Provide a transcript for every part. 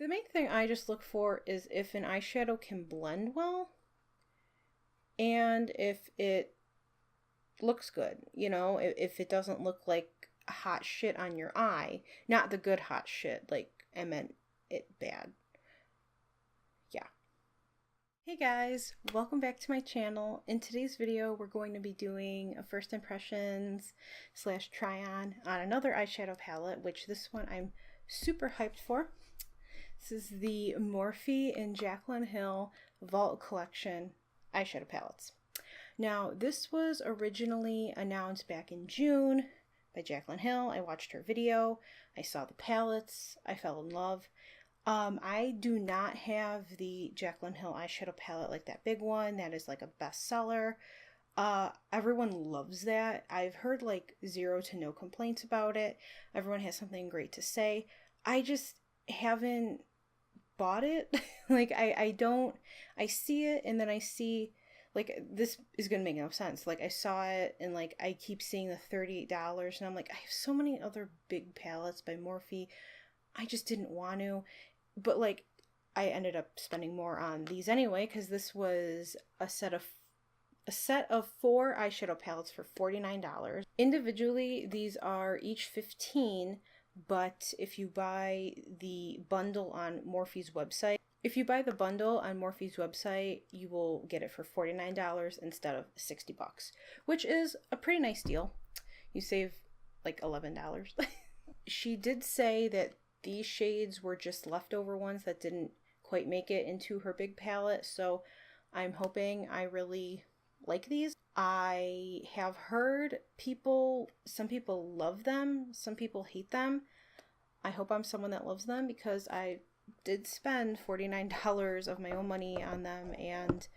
The main thing I just look for is if an eyeshadow can blend well and if it looks good, you know, if it doesn't look like hot shit on your eye. Not the good hot shit, like I meant it bad. Yeah. Hey guys, welcome back to my channel. In today's video, we're going to be doing a first impressions / try on another eyeshadow palette, which this one I'm super hyped for. This is the Morphe and Jaclyn Hill Vault Collection eyeshadow palettes. Now, this was originally announced back in June by Jaclyn Hill. I watched her video, I saw the palettes, I fell in love. I do not have the Jaclyn Hill eyeshadow palette, like that big one that is like a bestseller. Everyone loves that. I've heard like 0 to no complaints about it. Everyone has something great to say. I just haven't bought it. Like I see it and then I see, like, this is gonna make no sense. Like, I saw it and like I keep seeing the $38 and I'm like, I have so many other big palettes by Morphe. I just didn't want to. But like, I ended up spending more on these anyway because this was a set of 4 eyeshadow palettes for $49. Individually, these are each 15, but if you buy the bundle on Morphe's website, you will get it for $49 instead of $60, which is a pretty nice deal. You save like $11. She did say that these shades were just leftover ones that didn't quite make it into her big palette, so I'm hoping I really like these. I have heard some people love them, some people hate them. I hope I'm someone that loves them because I did spend $49 of my own money on them, and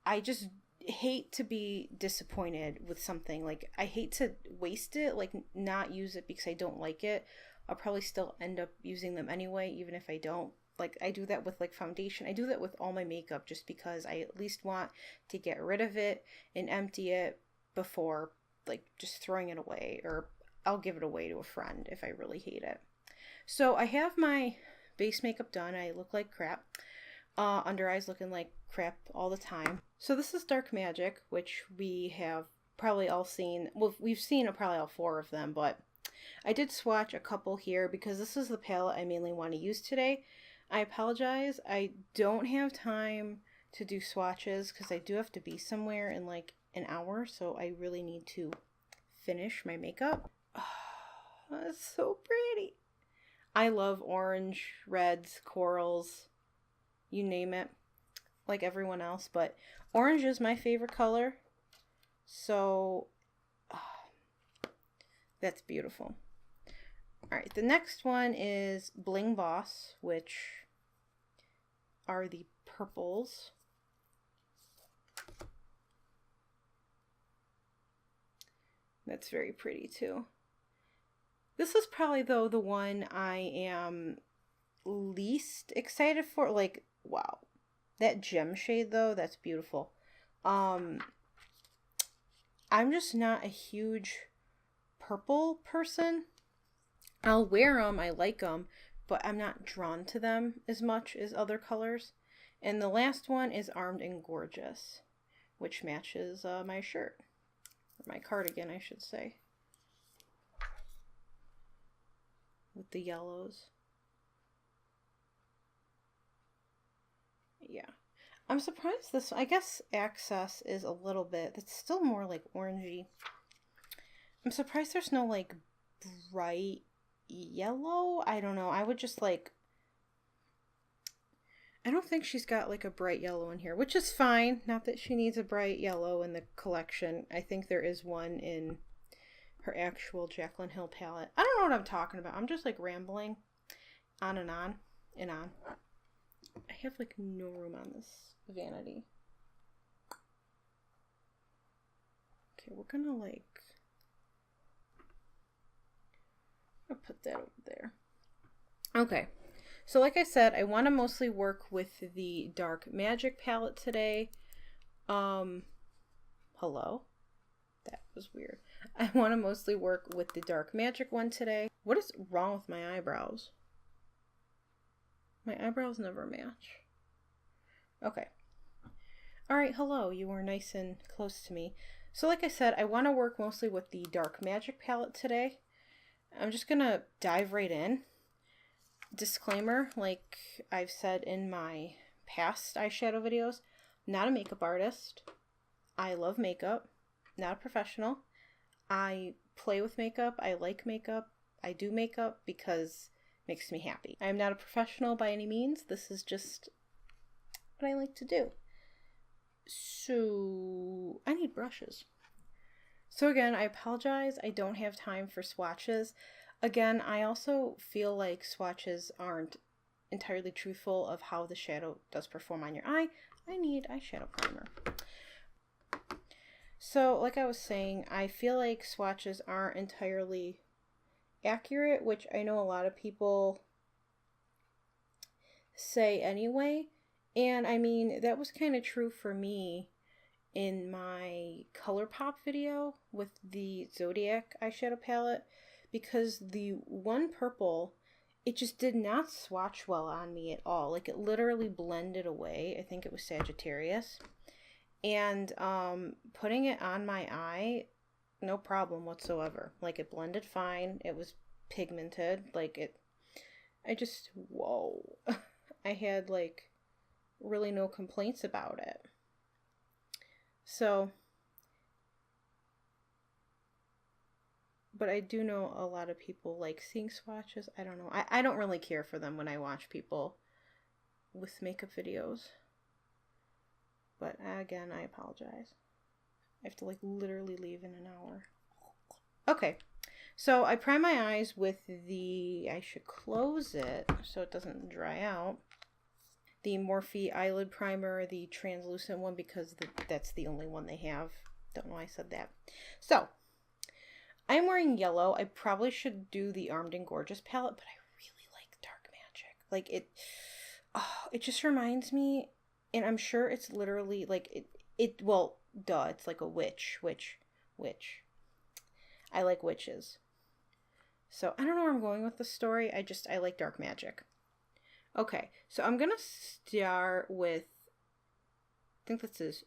I just hate to be disappointed with something. Like, I hate to waste it, like not use it because I don't like it. I'll probably still end up using them anyway, even if I don't. Like, I do that with like foundation. I do that with all my makeup just because I at least want to get rid of it and empty it before like just throwing it away, or I'll give it away to a friend if I really hate it. So I have my base makeup done. I look like crap. Under eyes looking like crap all the time. So this is Dark Magic, which we have probably all seen. Well, we've seen probably all 4 of them, but I did swatch a couple here because this is the palette I mainly want to use today. I apologize. I don't have time to do swatches because I do have to be somewhere in like an hour, so I really need to finish my makeup. Oh, it's so pretty. I love orange, reds, corals, you name it, like everyone else, but orange is my favorite color, so that's beautiful. Alright, the next one is Bling Boss, which are the purples. That's very pretty too. This is probably, though, the one I am least excited for. Like, wow. That gem shade, though, that's beautiful. I'm just not a huge purple person. I'll wear them, I like them, but I'm not drawn to them as much as other colors. And the last one is Armed and Gorgeous, which matches my shirt. Or my cardigan, I should say. With the yellows. Yeah. I'm surprised this, I guess Access is a little bit, it's still more like orangey. I'm surprised there's no like bright yellow. I don't know. I would just like, I don't think she's got like a bright yellow in here, which is fine. Not that she needs a bright yellow in the collection. I think there is one in her actual Jaclyn Hill palette. I don't know what I'm talking about. I'm just like rambling on and on and on. I have like no room on this vanity. Okay, we're gonna like, I'll put that over there. Okay, so like I said, I want to mostly work with the Dark Magic palette today. Hello? That was weird. I want to mostly work with the Dark Magic one today. What is wrong with my eyebrows? My eyebrows never match. Okay. Alright, hello. You were nice and close to me. So like I said, I want to work mostly with the Dark Magic palette today. I'm just going to dive right in. Disclaimer, like I've said in my past eyeshadow videos, not a makeup artist. I love makeup, not a professional. I play with makeup. I like makeup. I do makeup because it makes me happy. I am not a professional by any means. This is just what I like to do. So I need brushes. So again, I apologize. I don't have time for swatches. Again, I also feel like swatches aren't entirely truthful of how the shadow does perform on your eye. I need eyeshadow primer. So, like I was saying, I feel like swatches aren't entirely accurate, which I know a lot of people say anyway. And I mean, that was kind of true for me in my ColourPop video with the Zodiac eyeshadow palette, because the one purple, it just did not swatch well on me at all. Like, it literally blended away. I think it was Sagittarius. And putting it on my eye, no problem whatsoever. Like, it blended fine. It was pigmented. Like, whoa. I had, like, really no complaints about it. So, but I do know a lot of people like seeing swatches. I don't know. I don't really care for them when I watch people with makeup videos. But again, I apologize. I have to like literally leave in an hour. Okay. So I prime my eyes with I should close it so it doesn't dry out. The Morphe eyelid primer, the translucent one, because that's the only one they have. Don't know why I said that. So, I'm wearing yellow. I probably should do the Armed and Gorgeous palette, but I really like Dark Magic. Like, it just reminds me, and I'm sure it's literally, like, well, duh, it's like a witch. I like witches. So, I don't know where I'm going with the story. I like Dark Magic. Okay, so I'm going to start with, I think that says,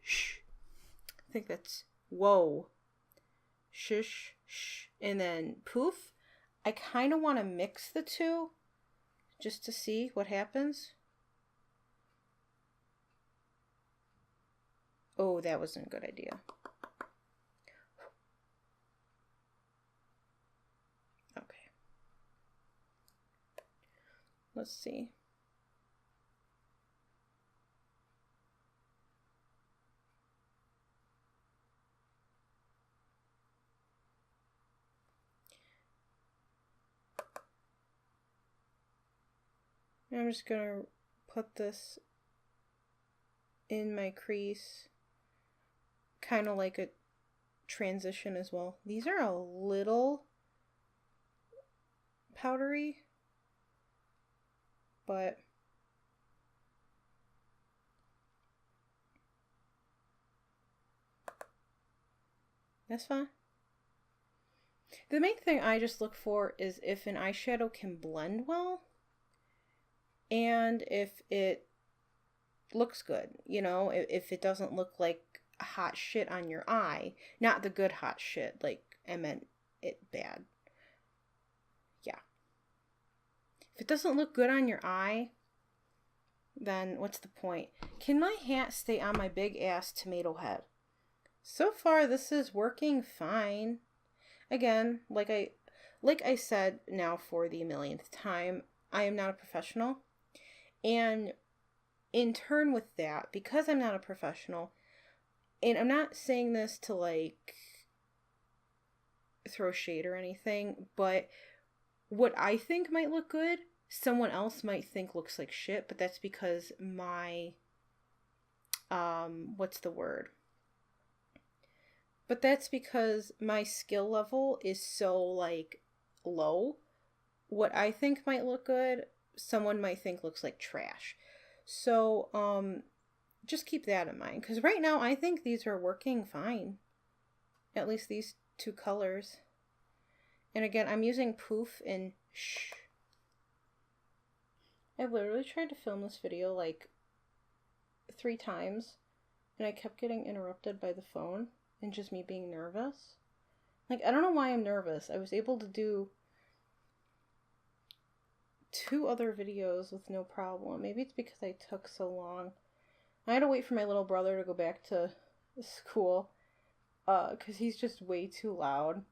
shh. I think that's, whoa. Shush, shh, and then poof. I kind of want to mix the two just to see what happens. Oh, that wasn't a good idea. Okay. Let's see. I'm just going to put this in my crease, kind of like a transition as well. These are a little powdery, but that's fine. The main thing I just look for is if an eyeshadow can blend well and if it looks good, you know, if it doesn't look like hot shit on your eye. Not the good hot shit, like I meant it bad. Yeah. If it doesn't look good on your eye, then what's the point? Can my hat stay on my big ass tomato head? So far this is working fine. Again, like I said now for the millionth time, I am not a professional. And in turn with that, because I'm not a professional, and I'm not saying this to like throw shade or anything, but what I think might look good, someone else might think looks like shit, but that's because my, what's the word? But that's because my skill level is so like low. What I think might look good, someone might think looks like trash. So, just keep that in mind. Because right now, I think these are working fine. At least these two colors. And again, I'm using Poof and Shh. I literally tried to film this video like 3 times, and I kept getting interrupted by the phone and just me being nervous. Like, I don't know why I'm nervous. I was able to do 2 other videos with no problem. Maybe it's because I took so long. I had to wait for my little brother to go back to school, because he's just way too loud.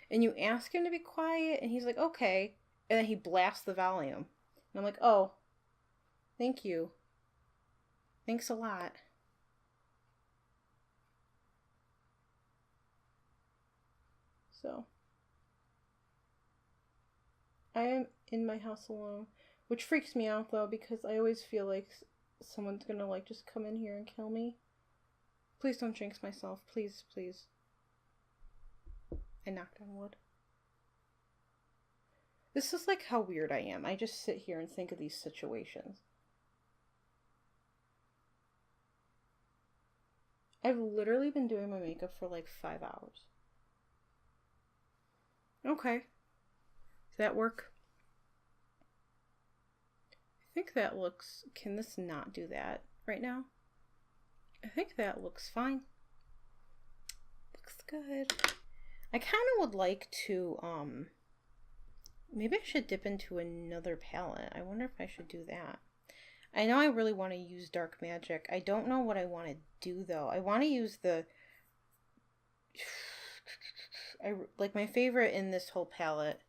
And you ask him to be quiet, and he's like, okay. And then he blasts the volume. And I'm like, oh, thank you. Thanks a lot. So, I am in my house alone, which freaks me out though, because I always feel like someone's gonna like just come in here and kill me. Please don't jinx myself. Please, please. I knocked on wood. This is like how weird I am. I just sit here and think of these situations. I've literally been doing my makeup for like 5 hours. Okay. Does that work? I think that looks... Can this not do that right now? I think that looks fine. Looks good. I kind of would like to, maybe I should dip into another palette. I wonder if I should do that. I know I really want to use Dark Magic. I don't know what I want to do, though. I want to use the... like, my favorite in this whole palette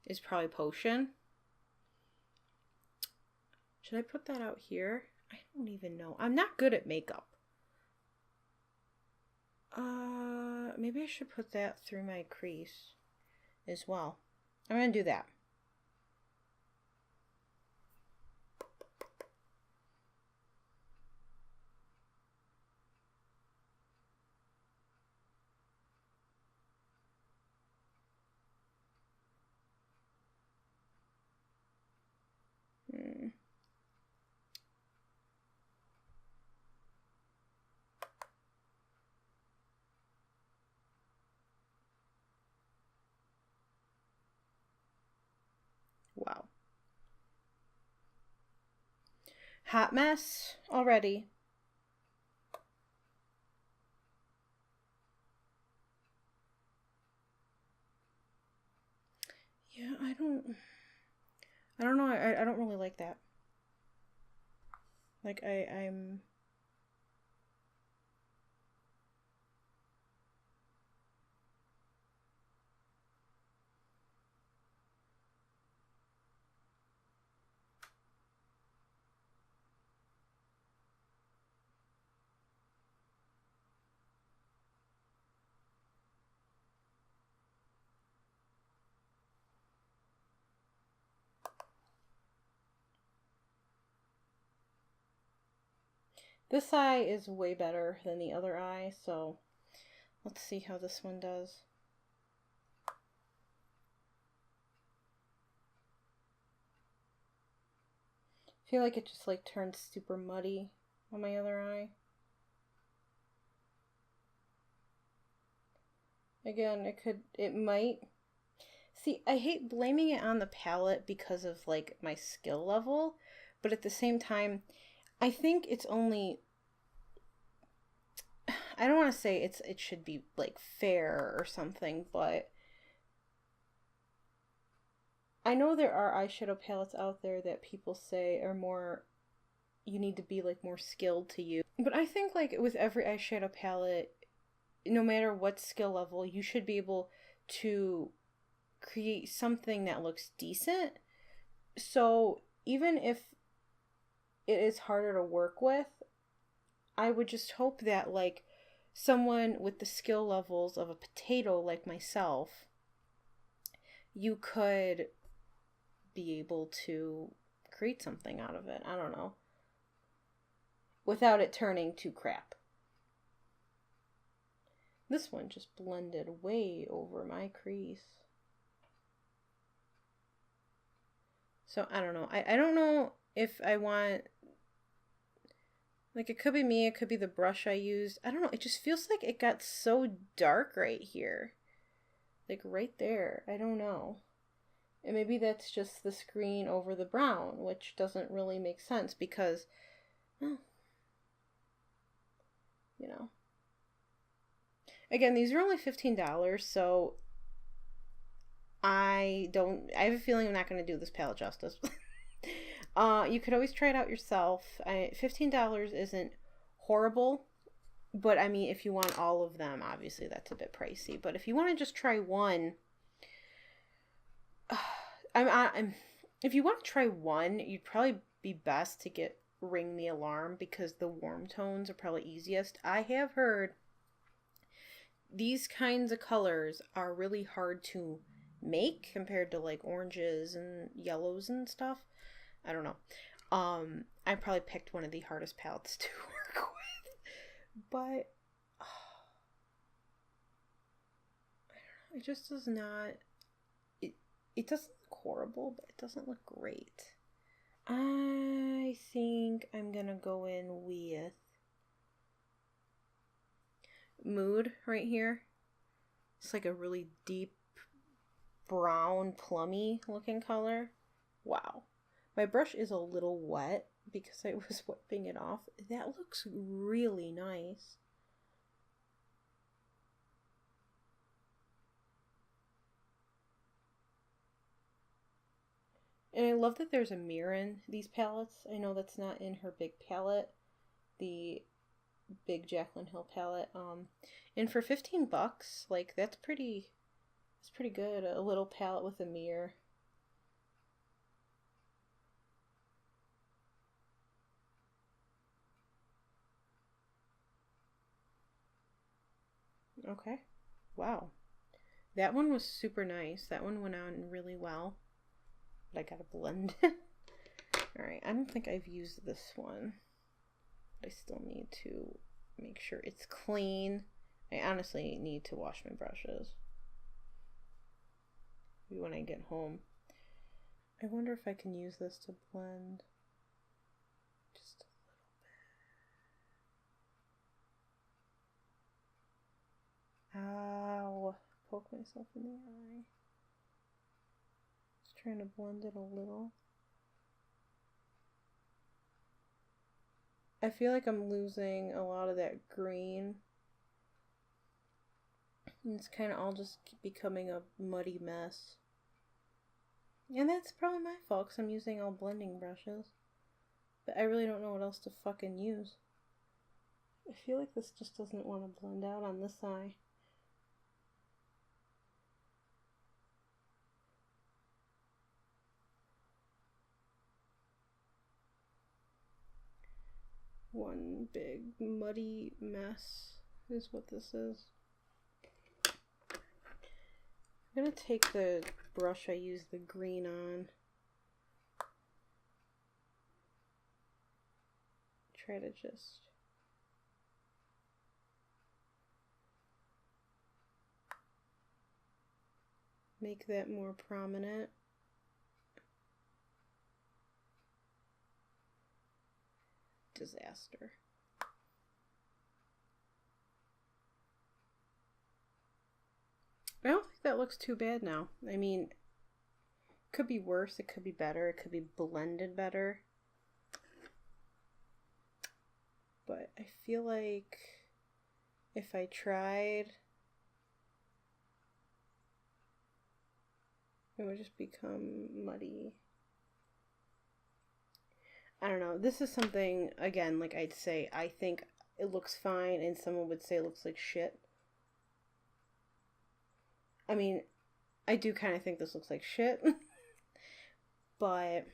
is probably Potion. Should I put that out here? I don't even know. I'm not good at makeup. Maybe I should put that through my crease as well. I'm going to do that. Wow. Hot mess already. Yeah, I don't know. I don't really like that. Like, I'm... This eye is way better than the other eye, so let's see how this one does. I feel like it just like turns super muddy on my other eye. Again, it might. See, I hate blaming it on the palette because of like my skill level, but at the same time, I think it's only, I don't want to say it should be like fair or something, but I know there are eyeshadow palettes out there that people say are more, you need to be like more skilled to use. But I think like with every eyeshadow palette, no matter what skill level, you should be able to create something that looks decent. So even if it is harder to work with, I would just hope that like someone with the skill levels of a potato like myself, you could be able to create something out of it. I don't know. Without it turning to crap. This one just blended way over my crease. So I don't know. I don't know if I want, like, it could be me, it could be the brush I used. I don't know. It just feels like it got so dark right here. Like right there. I don't know. And maybe that's just the screen over the brown, which doesn't really make sense because, well, you know. Again, these are only $15, so I have a feeling I'm not going to do this palette justice. You could always try it out yourself. $15 isn't horrible, but I mean, if you want all of them, obviously that's a bit pricey. But if you want to just try one, if you want to try one, you'd probably be best to get Ring the Alarm because the warm tones are probably easiest. I have heard these kinds of colors are really hard to make compared to like oranges and yellows and stuff. I don't know. I probably picked one of the hardest palettes to work with, but it just does not. It doesn't look horrible, but it doesn't look great. I think I'm gonna go in with Mood right here. It's like a really deep brown plummy looking color. Wow. My brush is a little wet because I was wiping it off. That looks really nice. And I love that there's a mirror in these palettes. I know that's not in her big palette, the big Jaclyn Hill palette. And for $15, like that's pretty good. A little palette with a mirror. Okay. Wow. That one was super nice. That one went on really well. But I gotta blend it. Alright, I don't think I've used this one. But I still need to make sure it's clean. I honestly need to wash my brushes. Maybe when I get home. I wonder if I can use this to blend just a little bit. Ow. Poke myself in the eye. Just trying to blend it a little. I feel like I'm losing a lot of that green. And it's kind of all just becoming a muddy mess. And that's probably my fault because I'm using all blending brushes. But I really don't know what else to fucking use. I feel like this just doesn't want to blend out on this eye. One big muddy mess is what this is. I'm going to take the brush I used the green on. Try to just make that more prominent. Disaster. I don't think that looks too bad now. I mean, it could be worse, it could be better, it could be blended better. But I feel like if I tried, it would just become muddy. I don't know. This is something, again, like I'd say, I think it looks fine, and someone would say it looks like shit. I mean, I do kind of think this looks like shit. But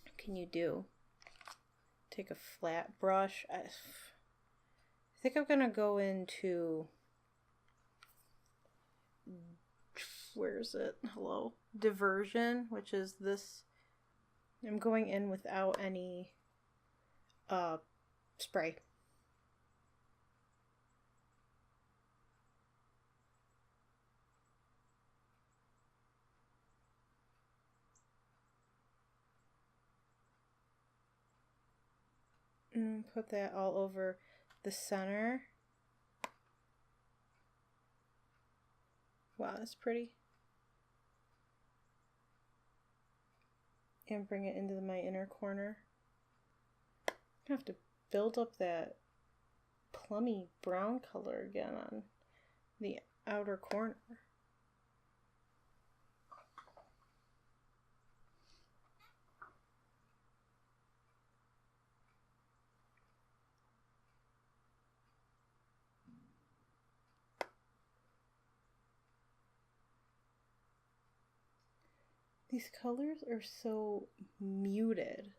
what can you do? Take a flat brush. I think I'm going to go into... Where is it? Hello? Diversion, which is this... I'm going in without any spray. And put that all over the center. Wow, that's pretty. and bring it into my inner corner. I have to build up that plummy brown color again on the outer corner. These colors are so muted.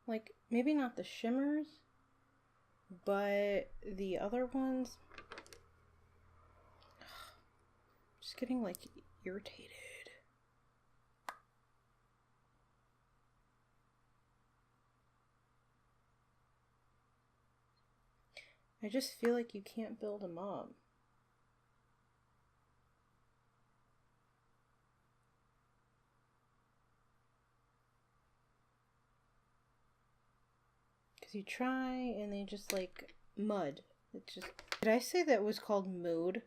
Like, maybe not the shimmers, but the other ones. Just getting, like, irritated. I just feel like you can't build them up. Because you try and they just like mud. It's just. Did I say that was called mood?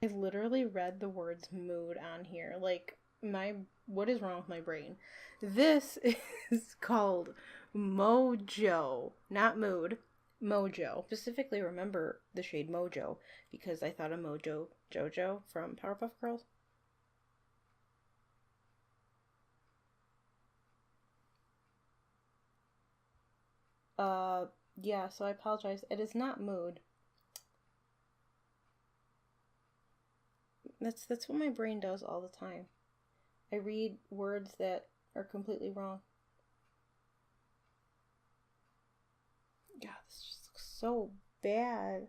I literally read the words mood on here. Like, what is wrong with my brain? This is called Mojo, not mood. Mojo. Specifically remember the shade Mojo because I thought of Mojo Jojo from Powerpuff Girls. Yeah, so I apologize. It is not mood. That's what my brain does all the time. I read words that are completely wrong. God, this just looks so bad.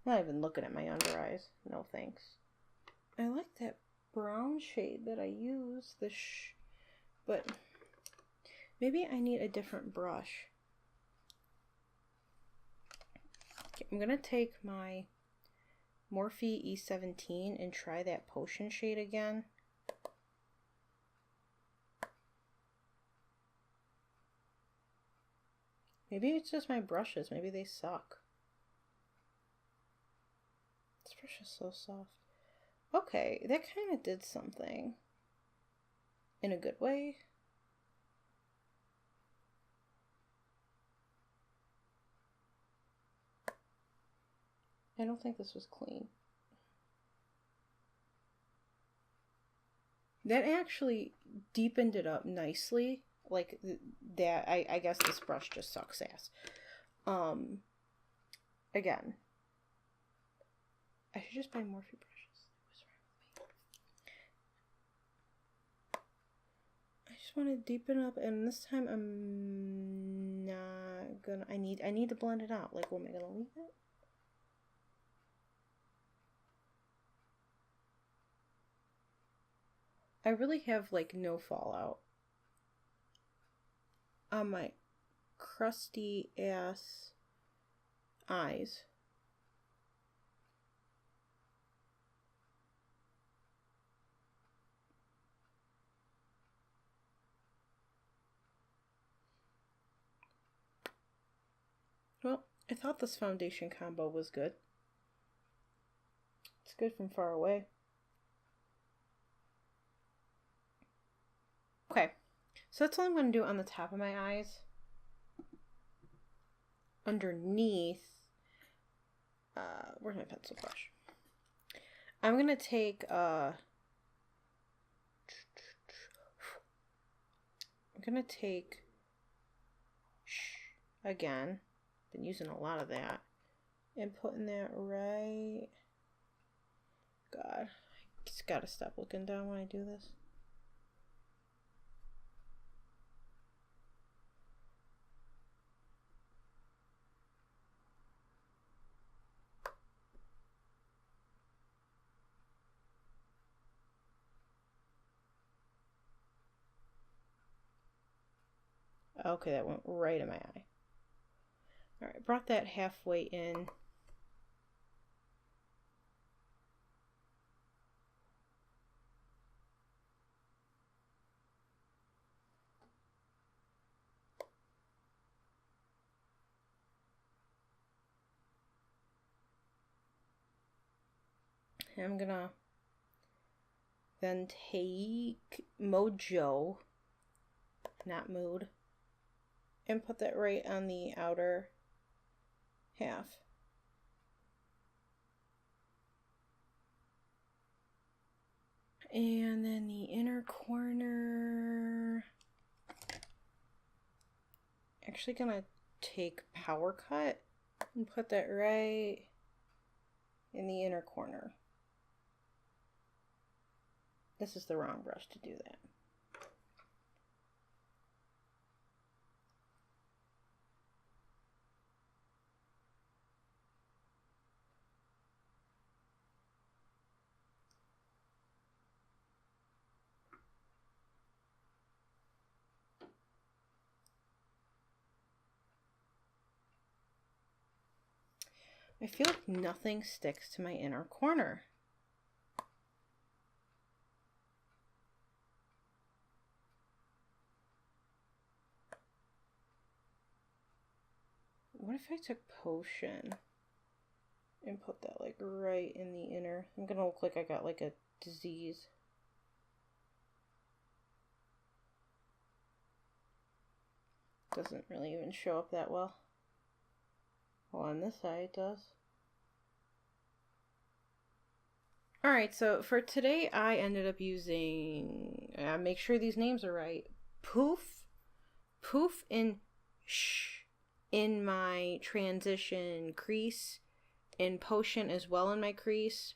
I'm not even looking at my under eyes. No thanks. I like that brown shade that I use. But maybe I need a different brush. Okay, I'm gonna take my Morphe E17 and try that potion shade again. Maybe it's just my brushes. Maybe they suck. This brush is so soft. Okay, that kind of did something. In a good way. I don't think this was clean. That actually deepened it up nicely. Like that, I guess this brush just sucks ass. Again, I should just buy Morphe brushes. What's wrong with me? I just want to deepen up, and this time I'm not gonna. I need to blend it out. Like, what am I gonna leave it? I really have like no fallout on my crusty ass eyes. Well, I thought this foundation combo was good. It's good from far away. Okay, so that's all I'm going to do on the top of my eyes. Underneath, where's my pencil brush? I'm going to take, again, been using a lot of that, and putting that right, God, I just got to stop looking down when I do this. Okay, that went right in my eye. Alright, brought that halfway in. I'm gonna then take Mojo, not Mood, and put that right on the outer half. And then the inner corner, actually gonna take Power Cut and put that right in the inner corner. This is the wrong brush to do that. I feel like nothing sticks to my inner corner. What if I took Potion and put that like right in the inner? I'm gonna look like I got like a disease. Doesn't really even show up that well. Well, on this side it does. Alright, so for today I ended up using, make sure these names are right, Poof and Shh in my transition crease, and Potion as well in my crease.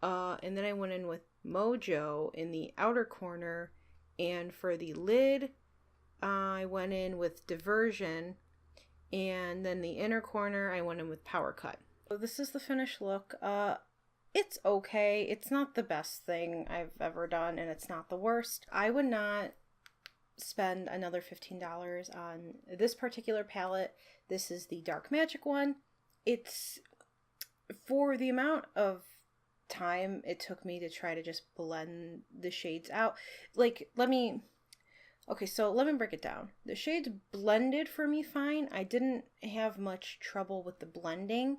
And then I went in with Mojo in the outer corner, and for the lid I went in with Diversion, and then the inner corner I went in with Power Cut. So this is the finished look. It's okay. It's not the best thing I've ever done, and it's not the worst. I would not spend another $15 on this particular palette. This is the Dark Magic one. It's, for the amount of time it took me to try to just blend the shades out. Like, let me break it down. The shades blended for me fine. I didn't have much trouble with the blending.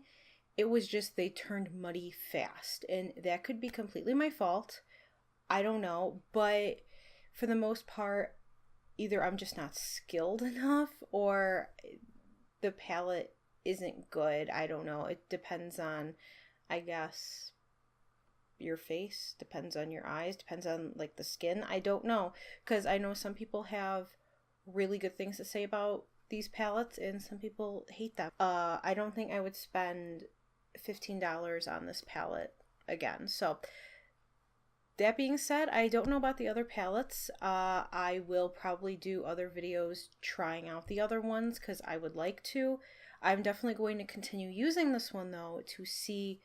It was just they turned muddy fast, and that could be completely my fault. I don't know, but for the most part, either I'm just not skilled enough or the palette isn't good. I don't know. It depends on, I guess, your face, depends on your eyes, depends on like the skin. I don't know, because I know some people have really good things to say about these palettes and some people hate them. I don't think I would spend $15 on this palette again. So that being said, I don't know about the other palettes. I will probably do other videos trying out the other ones because I would like to. I'm definitely going to continue using this one though to see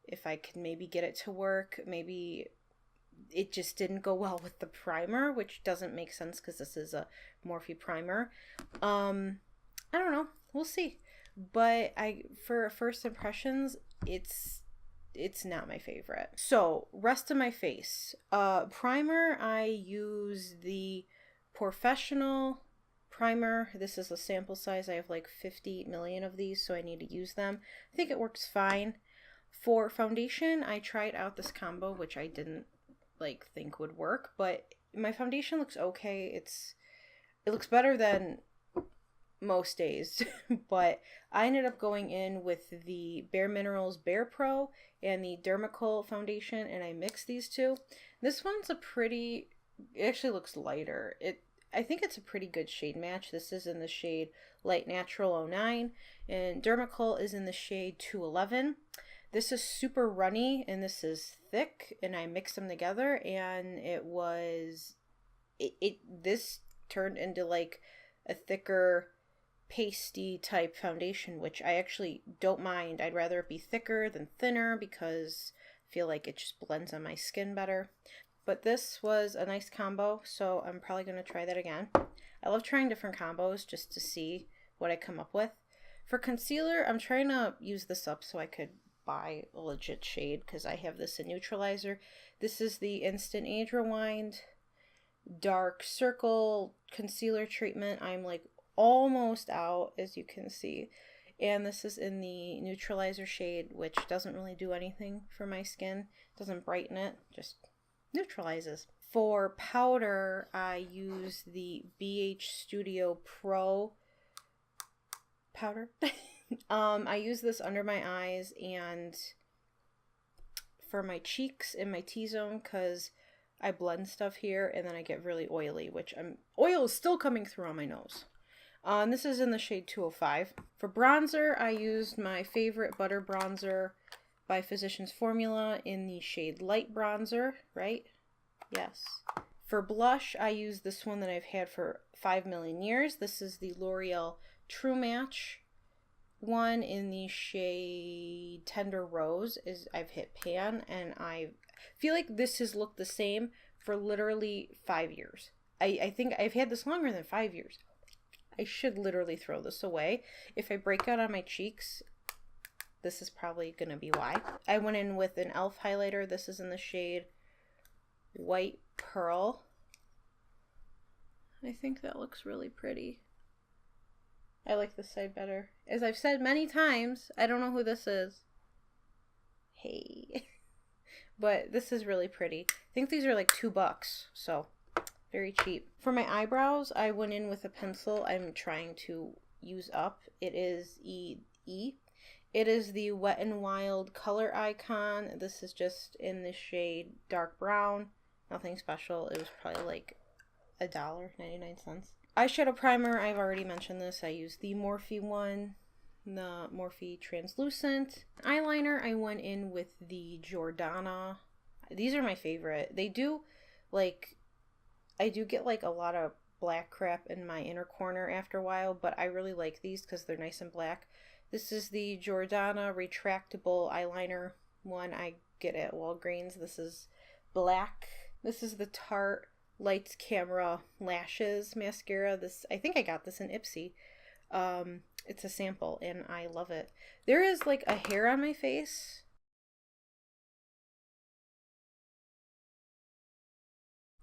if I can maybe get it to work. Maybe it just didn't go well with the primer, which doesn't make sense because this is a Morphe primer. I don't know. We'll see. But for first impressions, it's not my favorite. So, rest of my face. Primer, I use the Professional primer. This is a sample size. I have like 50 million of these, so I need to use them. I think it works fine. For foundation, I tried out this combo, which I didn't like think would work, but my foundation looks okay. It looks better than most days, but I ended up going in with the Bare Minerals Bare Pro and the Dermicool foundation, and I mixed these two. This one's it actually looks lighter. I think it's a pretty good shade match. This is in the shade Light Natural 09, and Dermicool is in the shade 211. This is super runny, and this is thick, and I mixed them together, and this turned into like a thicker pasty type foundation, which I actually don't mind. I'd rather it be thicker than thinner because I feel like it just blends on my skin better. But this was a nice combo, so I'm probably going to try that again. I love trying different combos just to see what I come up with. For concealer, I'm trying to use this up so I could buy a legit shade because I have this in Neutralizer. This is the Instant Age Rewind Dark Circle Concealer Treatment. I'm like almost out, as you can see. And this is in the neutralizer shade, which doesn't really do anything for my skin. Doesn't brighten it, just neutralizes. For powder, I use the BH Studio Pro powder. I use this under my eyes and for my cheeks and my T-zone because I blend stuff here and then I get really oily, which oil is still coming through on my nose. And this is in the shade 205. For bronzer, I used my favorite butter bronzer by Physicians Formula in the shade Light Bronzer, right? Yes. For blush, I use this one that I've had for 5 million years. This is the L'Oreal True Match one in the shade Tender Rose. I've hit pan, and I feel like this has looked the same for literally 5 years. I think I've had this longer than 5 years. I should literally throw this away. If I break out on my cheeks, this is probably going to be why. I went in with an e.l.f. highlighter. This is in the shade White Pearl. I think that looks really pretty. I like this side better. As I've said many times, I don't know who this is. Hey. But this is really pretty. I think these are like $2, so very cheap. For my eyebrows, I went in with a pencil I'm trying to use up. It is E. It is the Wet n Wild Color Icon. This is just in the shade Dark Brown. Nothing special. It was probably like $1.99. Eyeshadow primer, I've already mentioned this. I use the Morphe one, the Morphe Translucent. Eyeliner, I went in with the Jordana. These are my favorite. They do, like, I do get like a lot of black crap in my inner corner after a while, but I really like these because they're nice and black. This is the Jordana retractable eyeliner one I get at Walgreens. This is black. This is the Tarte Lights Camera Lashes mascara. I think I got this in Ipsy. It's a sample and I love it. There is like a hair on my face.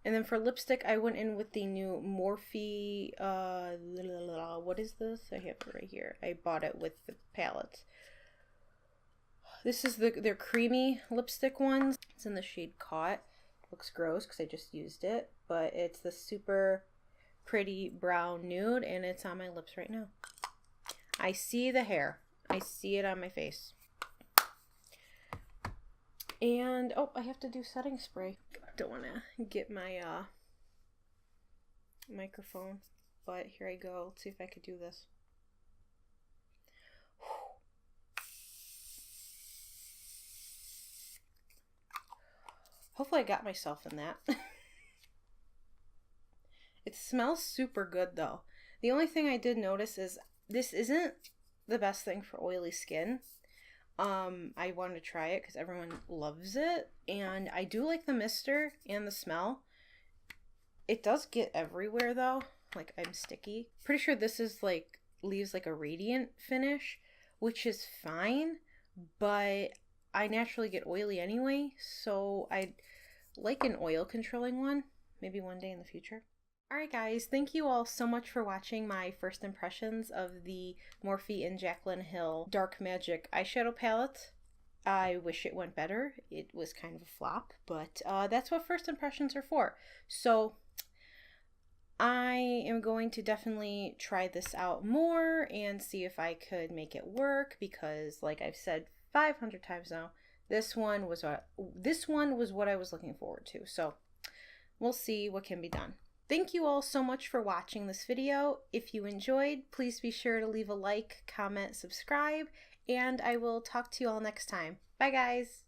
And then for lipstick, I went in with the new Morphe, what is this? I have it right here. I bought it with the palettes. This is their creamy lipstick ones. It's in the shade Caught. Looks gross because I just used it, but it's the super pretty brown nude and it's on my lips right now. I see the hair. I see it on my face. And, oh, I have to do setting spray. Don't want to get my microphone, but here I go. Let's see if I could do this. Hopefully I got myself in that. It smells super good though. The only thing I did notice is this isn't the best thing for oily skin. I wanted to try it because everyone loves it, and I do like the mister and the smell. It does get everywhere though, like I'm sticky. Pretty sure this is like leaves like a radiant finish, which is fine, but I naturally get oily anyway, so I'd like an oil controlling one, maybe one day in the future. Alright guys, thank you all so much for watching my first impressions of the Morphe and Jaclyn Hill Dark Magic eyeshadow palette. I wish it went better. It was kind of a flop, but that's what first impressions are for. So I am going to definitely try this out more and see if I could make it work because, like I've said 500 times now, this one was what I was looking forward to. So we'll see what can be done. Thank you all so much for watching this video. If you enjoyed, please be sure to leave a like, comment, subscribe, and I will talk to you all next time. Bye guys!